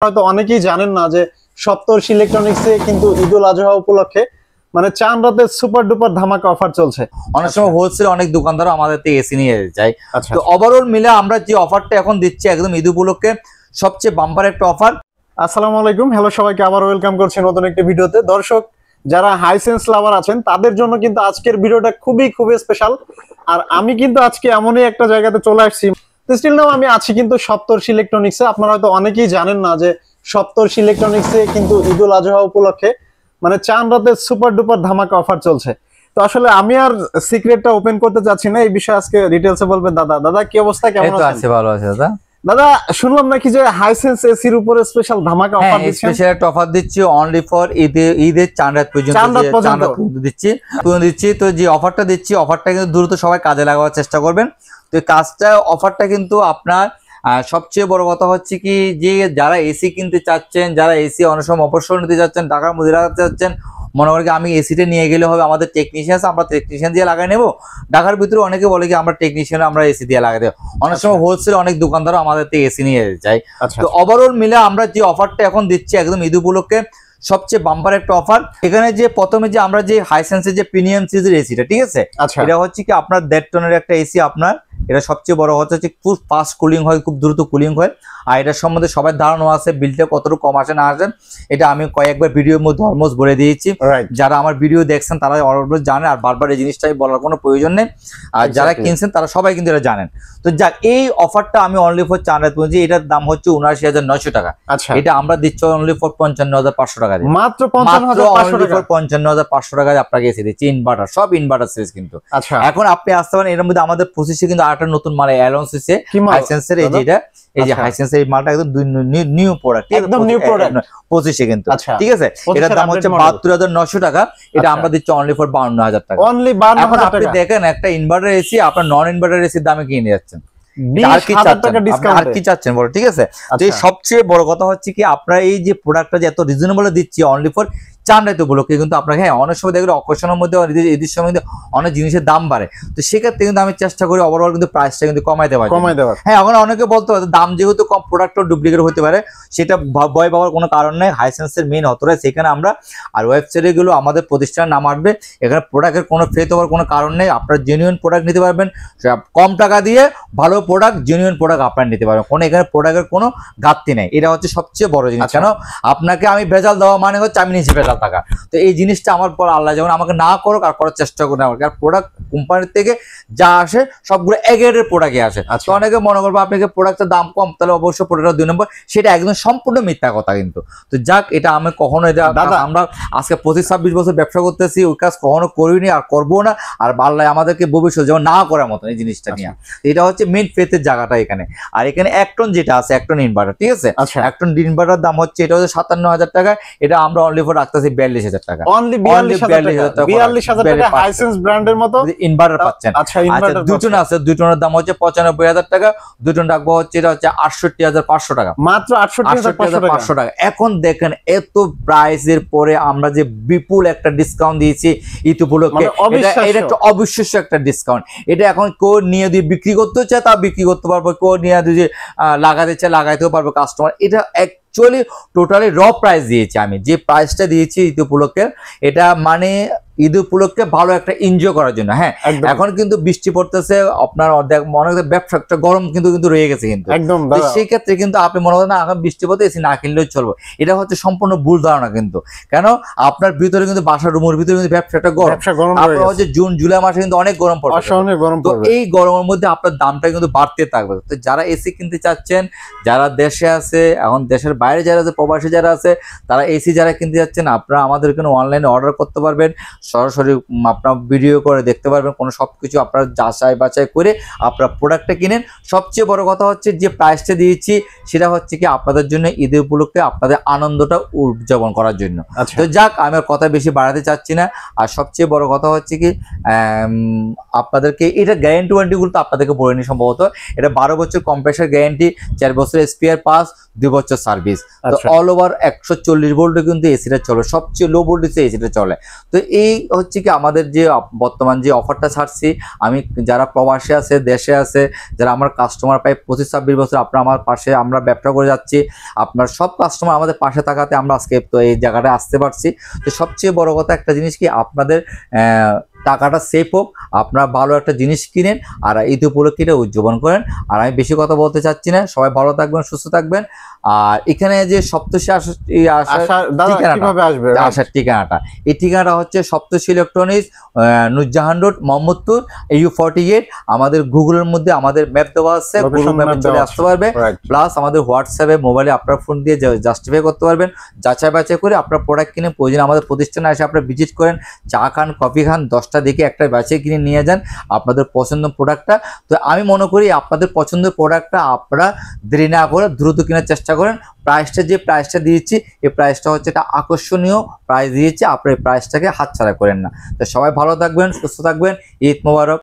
হয়তো অনেকেই জানেন না যে সপ্তর্ষি ইলেকট্রনিক্সে কিন্তু ঈদুল আজহা উপলক্ষে মানে চান রাতে সুপার ডুপার ধামাকা অফার চলছে। অনেক সময় হোলসেল অনেক দোকানদার আমাদের থেকে এসি নিয়ে যায়। তো আচ্ছা, ওভারঅল মিলে আমরা যে অফারটা এখন দিচ্ছি একদম ঈদ উপলক্ষে সবচেয়ে বাম্পার একটা অফার। আসসালামু আলাইকুম, হ্যালো সবাইকে আবার ওয়েলকাম করছি নতুন একটি ভিডিওতে। দর্শক যারা হাইসেন্স লাভার আছেন তাদের জন্য কিন্তু আজকের ভিডিওটা খুবই স্পেশাল। আর আমি কিন্তু আজকে এমনই একটা জায়গাতে চলে আসছি, স্টিল নাও আমি আছি কিন্তু সপ্তর্ষি ইলেকট্রনিক্সে। আপনারা হয়তো অনেকেই জানেন না যে সপ্তর্ষি ইলেকট্রনিক্সে কিন্তু ঈদুল আজহা উপলক্ষে মানে চান রাতে সুপার ডুপার ধামাকা অফার চলছে। তো আসলে আমি আর সিক্রেটটা ওপেন করতে চাচ্ছি না, এই বিষয়ে আজকে ডিটেইলসে বলবেন দাদা। দাদা কি অবস্থা, কেমন আছেন? ভালো আছে দাদা। দাদা শুনলাম নাকি যে হাইসেন্স এসির উপরে স্পেশাল ধামাকা অফার দিচ্ছেন। স্পেশাল একটা অফার দিচ্ছি অনলি ফর ঈদের চাঁদ রাত পর্যন্ত দিচ্ছি। তো যে অফারটা দিচ্ছি, অফারটা কিন্তু দ্রুত সবাই কাজে লাগাবার চেষ্টা করবেন। তো কাজটা অফারটা কিন্তু আপনার সবচেয়ে বড় কথা হচ্ছে কি, যে যারা এসি কিনতে চাচ্ছেন, যারা এসি অনেক সময় অবসর নিতে চাচ্ছেন, ঢাকার মধ্যে লাগাতে চাচ্ছেন, মনে করি আমি এসিটা নিয়ে গেলে হবে, আমাদের টেকনিশিয়ান আছে, আমরা টেকনিশিয়ান দিয়ে লাগাই নেবো। ঢাকার ভিতরে অনেকে বলে কি আমরা টেকনিশিয়ান, আমরা এসি দিয়ে লাগাই দেবো। অনেক সময় হোলসেল অনেক দোকানদার আমাদের থেকে এসি নিয়ে যায়। তো ওভারঅল মিলে আমরা যে অফারটা এখন দিচ্ছি একদম ঈদ উপলক্ষে সবচেয়ে বাম্পার একটা অফার। এখানে যে প্রথমে যে আমরা যে হাইসেন্সের যে প্রিমিয়াম সিরিজের এসিটা, ঠিক আছে, এটা হচ্ছে কি আপনার 1.5 টনের একটা এসি। আপনার এটা সবচেয়ে বড় হচ্ছে খুব ফাস্ট কুলিং হয়, খুব দ্রুত কুলিং হয়। আর এটার সম্বন্ধে সবার ধারণা আছে, বিলটা কতটুকু কম আসে না আসে এটা আমি কয়েকবার ভিডিওর মধ্যে অলমোস্ট বলে দিয়েছি। যারা আমার ভিডিও দেখছেন তারা অলমোস্ট জানে, আর বারবার এই জিনিসটাই বলার কোনো প্রয়োজন নেই। আর যারা কিনছেন তারা সবাই কিন্তু এটা জানেন। তো যাক, এই অফারটা আমি অনলি ফর চান রাত পর্যন্ত, এটার দাম হচ্ছে ৭৯,৯০০ টাকা। এটা আমরা দিচ্ছি অনলি ফর ৫৫,৫০০ টাকা, মাত্র ৫৫,৫০০ টাকায় আপনাকে এসে দিচ্ছি। ইনভার্টার, সব ইনভার্টার সিরিজ কিন্তু। এখন আপনি আসতে পারেন, এর মধ্যে আমাদের 25-এ কিন্তু আরেকটা নতুন মাল অ্যালাউন্স হয়েছে হাইসেন্সের। এই যে এটা, এই যে হাইসেন্সের এই মালটা একদম নিউ প্রোডাক্ট, একদম নিউ প্রোডাক্ট 25-এ কিন্তু, ঠিক আছে। এটার দাম হচ্ছে ৭২,৯০০ টাকা। এটা আমরা দিচ্ছি অনলি ফর ৫২,০০০ টাকা। এখন আপনি দেখেন একটা ইনভার্টার এসি আপনার নন ইনভার্টার এসির দামে কিনে যাচ্ছেন, আর কি চাচ্ছেন বলো, ঠিক আছে। তো এই সবচেয়ে বড় কথা হচ্ছে কি, আপনারা এই যে প্রোডাক্টটা যে এত রিজনেবল দিচ্ছি অনলি ফর চান রাত উপলক্ষে, কিন্তু আপনাকে অনেক সময় দেখলে অকেশনের মধ্যে ঈদের সময় কিন্তু অনেক জিনিসের দাম বাড়ে। তো সেক্ষেত্রে কিন্তু আমি চেষ্টা করি ওভারঅল কিন্তু প্রাইসটা কিন্তু কমাই দেওয়ার। এখন অনেকে বলতে পারে দাম যেহেতু কম, প্রোডাক্টও ডুপ্লিকেট হতে পারে, সেটা ভয় পাওয়ার কোনো কারণ নেই। হাইসেন্সের মেইন অথরাইজ সেখানে আমরা, আর ওয়েবসাইটে গুলো আমাদের প্রতিষ্ঠানের নাম আসবে। এখানে প্রোডাক্টের কোনো ফেক হওয়ার কোনো কারণ নেই। আপনারা জেনুইন প্রোডাক্ট নিতে পারবেন, কম টাকা দিয়ে ভালো প্রোডাক্ট, জেনুইন প্রোডাক্ট আপনারা নিতে পারবেন। কোনো এখানে প্রোডাক্টের কোনো ঘাটতি নেই। এটা হচ্ছে সবচেয়ে বড় জিনিস। কেন আপনাকে আমি ভেজাল দেওয়া মানে হচ্ছে আমি নিজে ভেজাল থাকা। তো এই জিনিসটা আমার পর আল্লাহ যেমন আমাকে না করুক, আর করার চেষ্টা করে আমার, কারণ প্রোডাক্ট কোম্পানির থেকে যা আসে সবগুলো এ গ্রেডের প্রোডাক্টই আসে। তো অনেকে মনে করবো আপনাকে প্রোডাক্টের দাম কম, তাহলে অবশ্যই প্রোডাক্ট 2 নম্বর, সেটা একদম সম্পূর্ণ মিথ্যা কথা কিন্তু। তো যাক, এটা আমি কখনো, এটা আমরা আজকে 25-26 বছর ব্যবসা করতেছি, ওই কাজ কখনো করিনি আর করবো না। আর আল্লাহ আমাদেরকে ভবিষ্যৎ যেমন না করার মতন এই জিনিসটা নিয়ে। এটা হচ্ছে মেইন ফেথের জায়গাটা এখানে। আর এখানে 1 টন যেটা আছে, 1 টন ইনভার্টার, ঠিক আছে, 1 টন ইনভার্টার দাম হচ্ছে, এটা হচ্ছে ৫৭,০০০ টাকা। এটা আমরা অনলি ফর রাখতেছি ৪২,০০০ টাকা। অনলি ৪২,০০০ টাকা হাইসেন্স ব্র্যান্ডের মতো ইনভার্টার পাচ্ছেন। আচ্ছা, 2 টন আছে, 2 টনের দাম হচ্ছে ৯৫,০০০ টাকা। 2 টন রাখবো হচ্ছে, এটা হচ্ছে ৬৮,৫০০ টাকা, মাত্র ৬৮,৫০০ টাকা। এখন দেখেন এত প্রাইসের পরে আমরা যে বিপুল একটা ডিসকাউন্ট দিয়েছি ঈদ উপলক্ষে, এটা একটা অবিশ্বাস্য একটা ডিসকাউন্ট। এটা এখন কেউ নিয়ে দিয়ে বিক্রি করতে চায় তা বিক্রি করতে পারবো, কেউ নিয়ে দিয়ে লাগাতে চায় লাগাইতেও পারবো কাস্টমার। এটা অ্যাকচুয়ালি টোটালি র প্রাইস দিয়েছি আমি, যে প্রাইসটা দিয়েছি ঈদ উপলক্ষে, এটা মানে ঈদ উপলক্ষে ভালো একটা এনজয় করার জন্য। হ্যাঁ, এখন কিন্তু বৃষ্টি পড়তেছে, আপনার মনে হয় ব্যবসাটা গরম কিন্তু রয়ে গেছে কিন্তু একদম। সেই ক্ষেত্রে কিন্তু আপনি মনে করেন না এখন বৃষ্টি পড়তে এসি না কিনলেও চলবে, এটা হচ্ছে সম্পূর্ণ ভুল ধারণা কিন্তু। কেন আপনার ভিতরে কিন্তু বাসার রুমের ভিতরে কিন্তু ব্যবসাটা গরম, আপনার হচ্ছে জুন জুলাই মাসে কিন্তু অনেক গরম পড়বে। তো এই গরমের মধ্যে আপনার দামটা কিন্তু বাড়তে থাকবে। তো যারা এসি কিনতে চাচ্ছেন, যারা দেশে আছে, এখন দেশের বাইরে যারা আছে, প্রবাসী যারা আছে, তারা এসি যারা কিনতে যাচ্ছেন, আপনারা আমাদের এখানে অনলাইনে অর্ডার করতে পারবেন, সরাসরি আপনার ভিডিও করে দেখতে পারবেন। কোনো সবকিছু আপনারা যাচাই বাছাই করে আপনার প্রোডাক্টটা কিনেন। সবচেয়ে বড় কথা হচ্ছে যে প্রাইসটা দিয়েছি, সেটা হচ্ছে কি আপনাদের জন্য ঈদ উপলক্ষে আপনাদের আনন্দটা উদযাপন করার জন্য। তো যাক, আমি আর কথা বেশি বাড়াতে চাচ্ছি না। আর সবচেয়ে বড় কথা হচ্ছে কি, আপনাদেরকে এটা গ্যারেন্টি ওয়ারেন্টিগুলো তো আপনাদেরকে বলে নি সম্ভবত। এটা 12 বছর কম্প্রেসার গ্যারেন্টি, 4 বছর স্পেয়ার পাস, 2 বছর সার্ভিস। তো অল ওভার 140 ভোল্টে কিন্তু এসিটা চলে, সবচেয়ে লো ভোল্টেজে এসিটা চলে। তো এই হচ্ছে কি আমাদের যে বর্তমান যে অফারটা ছাড়ছি, আমি যারা প্রবাসী আছে, দেশে আছে, যারা আমার কাস্টমার প্রায় 25-26 বছর আপনারা আমার পাশে আমরা ব্যবসা করে যাচ্ছি, আপনার সব কাস্টমার আমাদের পাশে থাকাতে আমরা আজকে তো এই জায়গাটায় আসতে পারছি। তো সবচেয়ে বড় কথা একটা জিনিস কি, আপনাদের টাকাটা সেফ হোক, আপনারা ভালো একটা জিনিস কিনেন আর ঈদ উপলক্ষে এটা উদযাপন করেন। আর আমি বেশি কথা বলতে চাচ্ছি না, সবাই ভালো থাকবেন, সুস্থ থাকবেন। আর এখানে যে সপ্তর্ষি আসার ঠিকানাটা, এই ঠিকানাটা হচ্ছে Saptarshi electronics, Nurjahan road, Mohammadpur, EU 48। আমাদের গুগলের মধ্যে আমাদের ম্যাপ দেওয়া আছে, গুগল ম্যাপে চলে আসতে পারবে। প্লাস আমাদের হোয়াটসঅ্যাপে মোবাইলে আপনার ফোন দিয়ে জাস্টিফাই করতে পারবেন, যাচাই বাছাই করে আপনার প্রোডাক্ট কিনে প্রয়োজন আমাদের প্রতিষ্ঠানে এসে আপনারা ভিজিট করেন, চা খান, কফি খান, 10টা দেখে একটা বাছাই কিনে নিয়ে যান আপনাদের পছন্দের প্রোডাক্টটা। তো আমি মনে করি আপনাদের পছন্দের প্রোডাক্টটা আপনারা দেরি না করে দ্রুত কেনার চেষ্টা করেন। প্রাইসটা যে প্রাইসটা দিয়েছি, এই প্রাইসটা হচ্ছে একটা আকর্ষণীয় প্রাইস দিয়েছি, আপনার এই প্রাইসটাকে হাতছাড়া করেন না। তো সবাই ভালো থাকবেন, সুস্থ থাকবেন, ঈদ মোবারক।